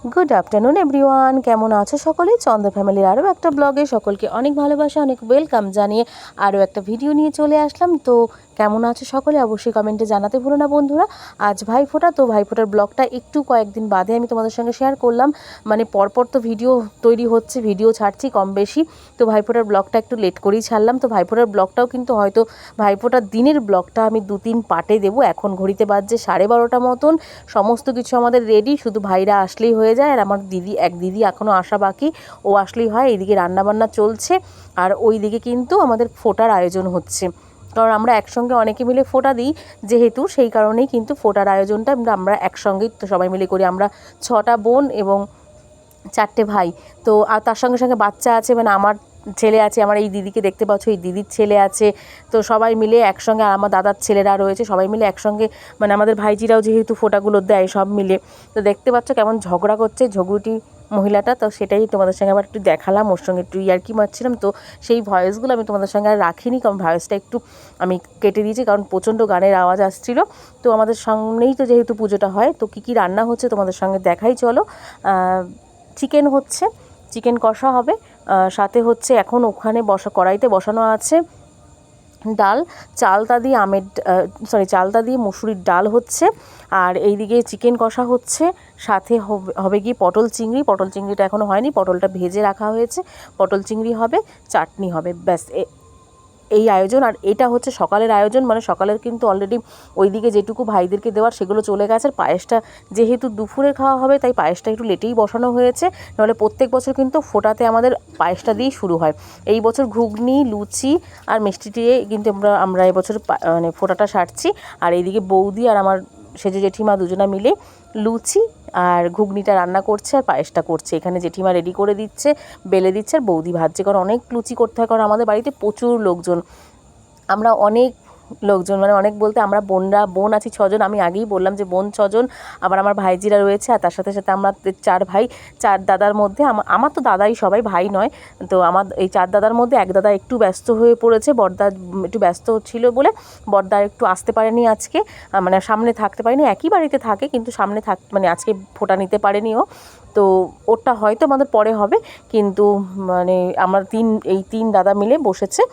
Good afternoon everyone, কেমন আছো সকলে? চন্দ্র ফ্যামিলির আরও একটা ব্লগে সকলকে অনেক ভালোবাসা, অনেক ওয়েলকাম জানিয়ে আরও একটা ভিডিও নিয়ে চলে আসলাম। তো কেমন আছো সকলে অবশ্যই কমেন্টে জানাতে ভুলো না বন্ধুরা। আজ ভাইফোঁটা, তো ভাইফোঁটার ব্লগটা একটু কয়েকদিন বাদে আমি তোমাদের সঙ্গে শেয়ার করলাম। মানে পরপর তো ভিডিও তৈরি হচ্ছে, ভিডিও ছাড়ছি কম বেশি, তো ভাইফোঁটার ব্লগটা একটু লেট করেই ছাড়লাম। তো ভাইফোঁটার ব্লগটাও কিন্তু হয়তো ভাইফোঁটার দিনের ব্লগটা আমি 2-3 পার্টে দেবো। এখন ঘড়িতে বাজছে 12:30 মতন, সমস্ত কিছু আমাদের রেডি, শুধু ভাইরা আসলেই হয়ে যায়। আর আমার এক দিদি এখনও আসা বাকি, ও আসলেই হয়। এইদিকে রান্নাবান্না চলছে আর ওই দিকে কিন্তু আমাদের ফোঁটার আয়োজন হচ্ছে, কারণ আমরা একসঙ্গে অনেকে মিলে ফোঁটা দিই যেহেতু, সেই কারণেই কিন্তু ফোঁটার আয়োজনটা আমরা একসঙ্গেই তো সবাই মিলে করি। আমরা 6টা বোন এবং 4টে ভাই, তো আর তার সঙ্গে সঙ্গে বাচ্চা আছে, মানে আমার ছেলে আছে, আমার এই দিদিকে দেখতে পাচ্ছ, এই দিদির ছেলে আছে, তো সবাই মিলে একসঙ্গে, আর আমার দাদার ছেলেরা রয়েছে, সবাই মিলে একসঙ্গে, মানে আমাদের ভাইজিরাও যেহেতু ফোঁটাগুলো দেয় সব মিলে। তো দেখতে পাচ্ছ কেমন ঝগড়া করছে ঝগড়ুটি মহিলাটা, তো সেটাই তোমাদের সঙ্গে আবার একটু দেখালাম, ওর সঙ্গে একটু ইয়ার্কি মারছিলাম। তো সেই ভয়েসগুলো আমি তোমাদের সঙ্গে আর রাখিনি, কারণ ভয়েসটা একটু আমি কেটে দিয়েছি, কারণ প্রচণ্ড গানের আওয়াজ আসছিলো। তো আমাদের সামনেই তো যেহেতু পুজোটা হয়, তো কী কী রান্না হচ্ছে তোমাদের সঙ্গে দেখাই চলো। চিকেন হচ্ছে, চিকেন কষা হবে, সাথে হচ্ছে এখন ওখানে কড়াইতে বসানো আছে ডাল, চালতা দিয়ে চালতা দিয়ে মুসুরির ডাল হচ্ছে, আর এইদিকে চিকেন কষা হচ্ছে, সাথে হবে গিয়ে পটল চিংড়িটা এখনও হয়নি, পটলটা ভেজে রাখা হয়েছে, পটল চিংড়ি হবে, চাটনি হবে, ব্যাস এই আয়োজন। আর এটা হচ্ছে সকালের আয়োজন, মানে সকালের কিন্তু অলরেডি ওইদিকে যেটুকু ভাইদেরকে দেওয়ার সেগুলো চলে গেছে। আর পায়েসটা যেহেতু দুপুরে খাওয়া হবে, তাই পায়েসটা একটু লেটেই বসানো হয়েছে, নাহলে প্রত্যেক বছর কিন্তু ফোঁটাতে আমাদের পায়েসটা দিয়েই শুরু হয়। এই বছর ঘুগনি, লুচি আর মিষ্টি দিয়ে কিন্তু আমরা এবছর মানে ফোঁটাটা সারছি। আর এইদিকে বৌদি আর আমার সেজে জেঠিমা দুজনা মিলে লুচি আর ঘুগনিটা রান্না করছে আর পায়েসটা করছে। এখানে জেঠিমা রেডি করে দিচ্ছে, বেলে দিচ্ছে, আর বৌদি ভাজছে, কারণ অনেক লুচি করতে হয়, কারণ আমাদের বাড়িতে প্রচুর লোকজন, আমরা অনেক লোকজন, মানে অনেক বলতে আমরা বোন আছি 6জন, আমি আগেই বললাম যে বোন 6জন, আবার আমার ভাইজিরা রয়েছে, আর তার সাথে সাথে আমরা 4 ভাই, 4 দাদার মধ্যে আমার তো দাদাই সবাই, ভাই নয়। তো আমার এই 4 দাদার মধ্যে এক দাদা একটু ব্যস্ত হয়ে পড়েছে, বড়দা একটু ব্যস্ত ছিল বলে বড়দা একটু আসতে পারেনি আজকে, মানে সামনে থাকতে পারেনি, একই বাড়িতে থাকে কিন্তু সামনে মানে আজকে ফোঁটা নিতে পারেনি ও। তো ওটা হয়তো আমাদের পরে হবে, কিন্তু মানে আমরা এই তিন দাদা মিলে বসে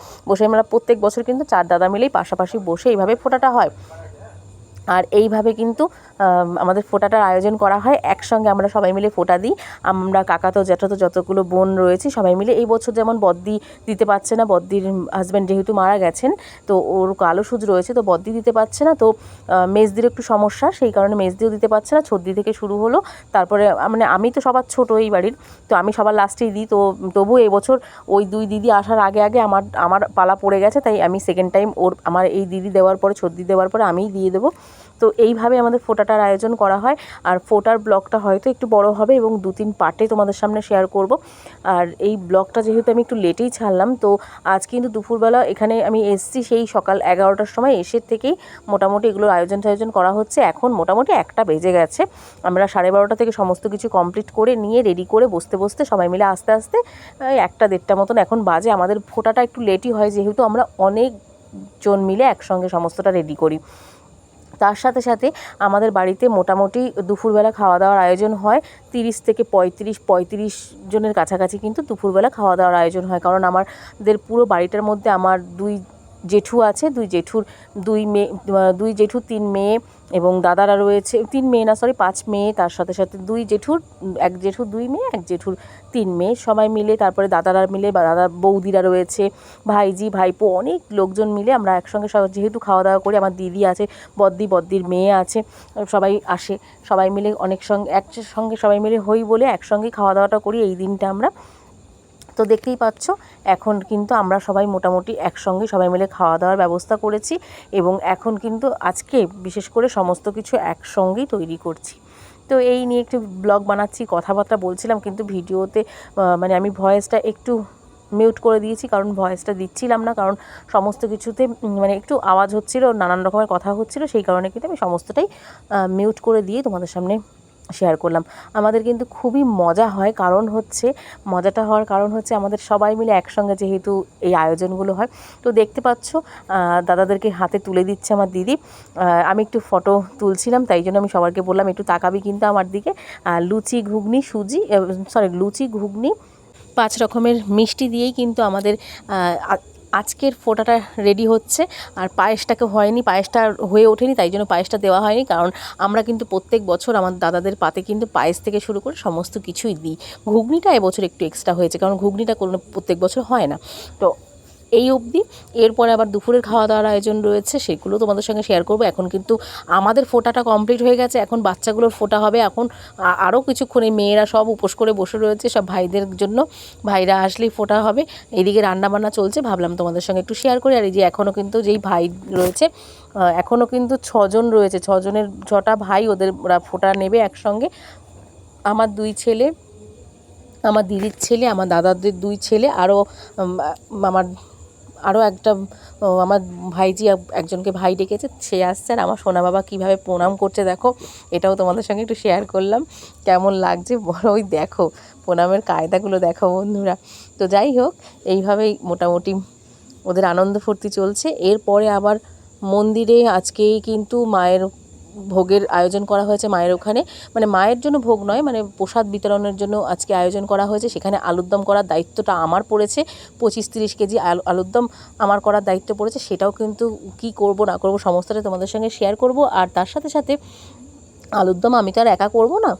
আমরা প্রত্যেক বছর কিন্তু 4 দাদা মিলেই পাশাপাশি বসে এইভাবে ফোঁটাটা হয়। আর এইভাবে কিন্তু আমাদের ফোঁটাটার আয়োজন করা হয়, একসঙ্গে আমরা সবাই মিলে ফোঁটা দিই। আমরা কাকাতো জ্যাঠাতো যতগুলো বোন রয়েছি সবাই মিলে। এই বছর যেমন বদ্দি দিতে পারছে না, বদ্দির হাজব্যান্ড যেহেতু মারা গেছেন, তো ওর কালো সুচ রয়েছে, তো বদ্দি দিতে পারছে না, তো মেজদির একটু সমস্যা, সেই কারণে মেজদিও দিতে পারছে না। ছর্দি থেকে শুরু হলো, তারপরে মানে আমি তো সবার ছোটো এই বাড়ির, তো আমি সবার লাস্টেই দিই। তো তবুও এবছর ওই 2 দিদি আসার আগে আমার পালা পড়ে গেছে, তাই আমি সেকেন্ড টাইম আমার এই দিদি দেওয়ার পরে, ছর্দি দেওয়ার পরে আমিই দিয়ে দেবো। তো এইভাবে আমাদের ফোঁটাটার আয়োজন করা হয়। আর ফোঁটার ব্লগটা হয়তো একটু বড় হবে এবং 2-3 পার্টে তোমাদের সামনে শেয়ার করব। আর এই ব্লগটা যেহেতু আমি একটু লেটেই ছাড়লাম, তো আজ কিন্তু দুপুরবেলা এখানে আমি এসছি সেই সকাল 11টার সময়, এসে থেকেই মোটামুটি এগুলোর আয়োজন করা হচ্ছে। এখন মোটামুটি 1টা বেজে গেছে, আমরা 12:30 থেকে সমস্ত কিছু কমপ্লিট করে নিয়ে রেডি করে বসতে সবাই মিলে আস্তে 1টা-1:30 মতন এখন বাজে। আমাদের ফোঁটাটা একটু লেটই হয়, যেহেতু আমরা অনেকজন মিলে একসঙ্গে সমস্তটা রেডি করি। তার সাথে সাথে আমাদের বাড়িতে মোটামুটি দুপুরবেলা খাওয়া দাওয়ার আয়োজন হয় 30 থেকে 35 জনের কাছাকাছি, কিন্তু দুপুরবেলা খাওয়া দাওয়ার আয়োজন হয়। কারণ আমাদের পুরো বাড়িটার মধ্যে আমার 2 জেঠু আছে, 2 জেঠুর 2 জেঠুর 3 মেয়ে এবং দাদারা রয়েছে, 3 মেয়ে না সরি 5 মেয়ে, তার সাথে সাথে 2 জেঠুর, 1 জেঠুর 2 মেয়ে, 1 জেঠুর 3 মেয়ে, সবাই মিলে, তারপরে দাদারা মিলে বা দাদা বৌদিরা রয়েছে, ভাইজি ভাইপো, অনেক লোকজন মিলে আমরা একসঙ্গে যেহেতু খাওয়া দাওয়া করি। আমার দিদি আছে, বদ্দির মেয়ে আছে, সবাই আসে, সবাই মিলে একসঙ্গে সবাই মিলে হই বলে একসঙ্গেই খাওয়া দাওয়াটা করি এই দিনটা আমরা। তো দেখতেই পাচ্ছ এখন কিন্তু আমরা সবাই মোটামুটি একসঙ্গে সবাই মিলে খাওয়া দাওয়ার ব্যবস্থা করেছি, এবং এখন কিন্তু আজকে বিশেষ করে সমস্ত কিছু একসঙ্গেই তৈরি করছি। তো এই নিয়ে একটু ব্লগ বানাচ্ছি, কথাবার্তা বলছিলাম, কিন্তু ভিডিওতে মানে আমি ভয়েসটা একটু মিউট করে দিয়েছি, কারণ ভয়েসটা দিচ্ছিলাম না, কারণ সমস্ত কিছুতে মানে একটু আওয়াজ হচ্ছিল, নানান রকমের কথা হচ্ছিল, সেই কারণে কিন্তু আমি সমস্তটাই মিউট করে দিয়ে তোমাদের সামনে শেয়ার করলাম। আমাদের কিন্তু খুবই মজা হয়, কারণ হচ্ছে মজাটা হওয়ার কারণ হচ্ছে আমাদের সবাই মিলে একসঙ্গে যেহেতু এই আয়োজনগুলো হয়। তো দেখতে পাচ্ছ দাদাদেরকে হাতে তুলে দিচ্ছে আমার দিদি। আমি একটু ফটো তুলছিলাম, তাই জন্য আমি সবাইকে বললাম একটু তাকাবি কিন্তু আমার দিকে। লুচি ঘুগনি লুচি ঘুগনি 5 রকমের মিষ্টি দিয়েই কিন্তু আমাদের আজকের ফোঁটাটা রেডি হচ্ছে। আর পায়েসটাকে হয়নি, পায়েসটা হয়ে ওঠেনি, তাই জন্য পায়েসটা দেওয়া হয়নি। কারণ আমরা কিন্তু প্রত্যেক বছর আমার দাদাদের পাতে কিন্তু পায়েস থেকে শুরু করে সমস্ত কিছুই দিই। ঘুগনিটা এবছর একটু এক্সট্রা হয়েছে, কারণ ঘুগনিটা কোনো প্রত্যেক বছর হয় না। তো এই অবধি। এরপরে আবার দুপুরের খাওয়া দাওয়ার আয়োজন রয়েছে, সেগুলো তোমাদের সঙ্গে শেয়ার করব। এখন কিন্তু আমাদের ফোঁটাটা কমপ্লিট হয়ে গেছে, এখন বাচ্চাগুলোর ফোঁটা হবে। এখন আরও কিছুক্ষণে মেয়েরা সব উপোস করে বসে রয়েছে সব ভাইদের জন্য, ভাইরা আসলেই ফোঁটা হবে। এদিকে রান্নাবান্না চলছে, ভাবলাম তোমাদের সঙ্গে একটু শেয়ার করি। আর এই যে এখনও কিন্তু যেই ভাই রয়েছে, এখনও কিন্তু 6 জন রয়েছে, 6টা ভাই, ওরা ফোঁটা নেবে একসঙ্গে। আমার 2 ছেলে, আমার দিদির ছেলে, আমার দাদাদের 2 ছেলে, আমার আরও একটা আমার ভাইজি একজনকে ভাই ডেকেছে, সে আসছে। আর আমার সোনা বাবা কীভাবে প্রণাম করছে দেখো, এটাও তোমাদের সঙ্গে একটু শেয়ার করলাম। কেমন লাগছে বলো, ওই দেখো প্রণামের কায়দাগুলো দেখো বন্ধুরা। তো যাই হোক, এইভাবেই মোটামুটি ওদের আনন্দ ফুর্তি চলছে। এরপরে আবার মন্দিরে আজকেই কিন্তু মায়ের ভোগের আয়োজন করা হয়েছে। মায়ের ওখানে মানে মায়ের জন্য ভোগ নয়, মানে প্রসাদ বিতরণের জন্য আজকে আয়োজন করা হয়েছে। সেখানে আলুর দম করার দায়িত্বটা আমার পড়েছে। 25-30 কেজি আলুর দম আমার করার দায়িত্ব পড়েছে। সেটাও কিন্তু কি করব না করব সমস্তটা তোমাদের সঙ্গে শেয়ার করব। আর তার সাথে সাথে আলুর দম আমি তো আর একা করব না,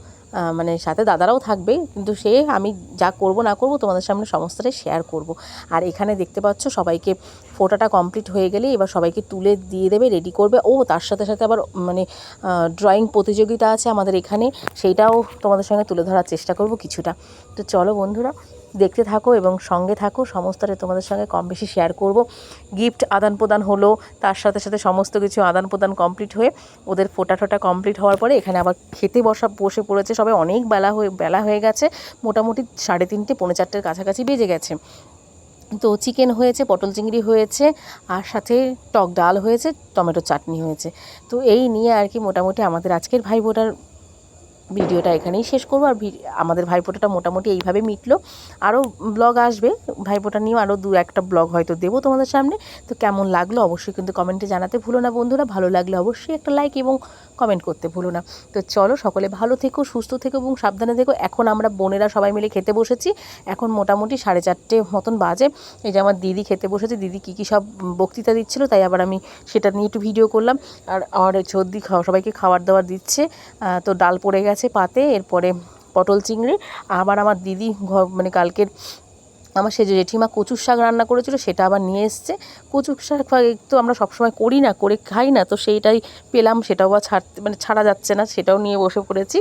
মানে সাথে দাদারাও থাকবে, কিন্তু আমি যা করব না করব তোমাদের সামনে সমস্তটাই শেয়ার করব। আর এখানে দেখতে পাচ্ছ সবাইকে ফোঁটাটা কমপ্লিট হয়ে গেলে এবার সবাইকে তুলে দিয়ে দেবে, রেডি করবে। তার সাথে সাথে আবার মানে ড্রয়িং প্রতিযোগিতা আছে আমাদের এখানে, সেইটাও তোমাদের সঙ্গে তুলে ধরার চেষ্টা করব কিছুটা। তো চলো বন্ধুরা, দেখতে থাকো এবং সঙ্গে থাকো, সমস্তটা তোমাদের সঙ্গে কম বেশি শেয়ার করব। গিফট আদান প্রদান হলো, তার সাথে সাথে সমস্ত কিছু আদান প্রদান কমপ্লিট হয়ে ওদের ফোঁটা কমপ্লিট হওয়ার পরে এখানে আবার খেতে বসে পড়েছে সবাই। অনেক বেলা হয়ে গেছে, মোটামুটি 3:30 পৌনে 4টের কাছাকাছি বেজে গেছে। তো চিকেন হয়েছে, পটল চিংড়ি হয়েছে, আর সাথে টক ডাল হয়েছে, টমেটো চাটনি হয়েছে। তো এই নিয়ে আর কি মোটামুটি আমাদের আজকের ভাইফোঁটার ভিডিওটা এখানেই শেষ করবো। আর আমাদের ভাইফোঁটাটা মোটামুটি এইভাবে মিটলো। আরও ব্লগ আসবে ভাইফোঁটা নিয়েও, আরও 2-1টা ব্লগ হয়তো দেবো তোমাদের সামনে। তো কেমন লাগলো অবশ্যই কিন্তু কমেন্টে জানাতে ভুলো না বন্ধুরা। ভালো লাগলে অবশ্যই একটা লাইক এবং কমেন্ট করতে ভুলো না। তো চলো, সকলে ভালো থেকো, সুস্থ থেকো এবং সাবধানে থেকো। এখন আমরা বোনেরা সবাই মিলে খেতে বসেছি। এখন মোটামুটি 4:30 মতন বাজে। এই যে আমার দিদি খেতে বসেছে, দিদি কী সব বক্তৃতা দিচ্ছিলো, তাই আবার আমি সেটা নিয়ে একটু ভিডিও করলাম। আর আমার সর্দি সবাইকে খাবার দাবার দিচ্ছে। তো ডাল পড়ে গেছে পাতে, এরপরে পটল চিংড়ি। আবার আমার দিদি মানে কালকের আমার সে যে জেঠিমা কচুর শাক রান্না করেছিল, সেটা আবার নিয়ে এসছে। কচুর শাক তো আমরা সবসময় করি না, করে খাই না, তো সেইটাই পেলাম, সেটাও আবার ছাড়া যাচ্ছে না, সেটাও নিয়ে বসে পড়েছি।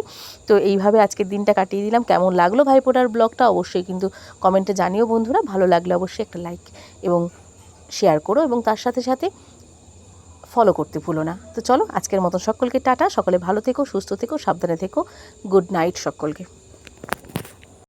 তো এইভাবে আজকের দিনটা কাটিয়ে দিলাম। কেমন লাগলো ভাইফোঁটার ব্লগটা অবশ্যই কিন্তু কমেন্টে জানিও বন্ধুরা। ভালো লাগলে অবশ্যই একটা লাইক এবং শেয়ার করো, এবং তার সাথে সাথে ফলো করতে ভুলো না। তো চলো, আজকের মতো সকলকে টাটা। সকলে ভালো থেকো, সুস্থ থেকো, সাবধানে থেকো। গুড নাইট সকলকে।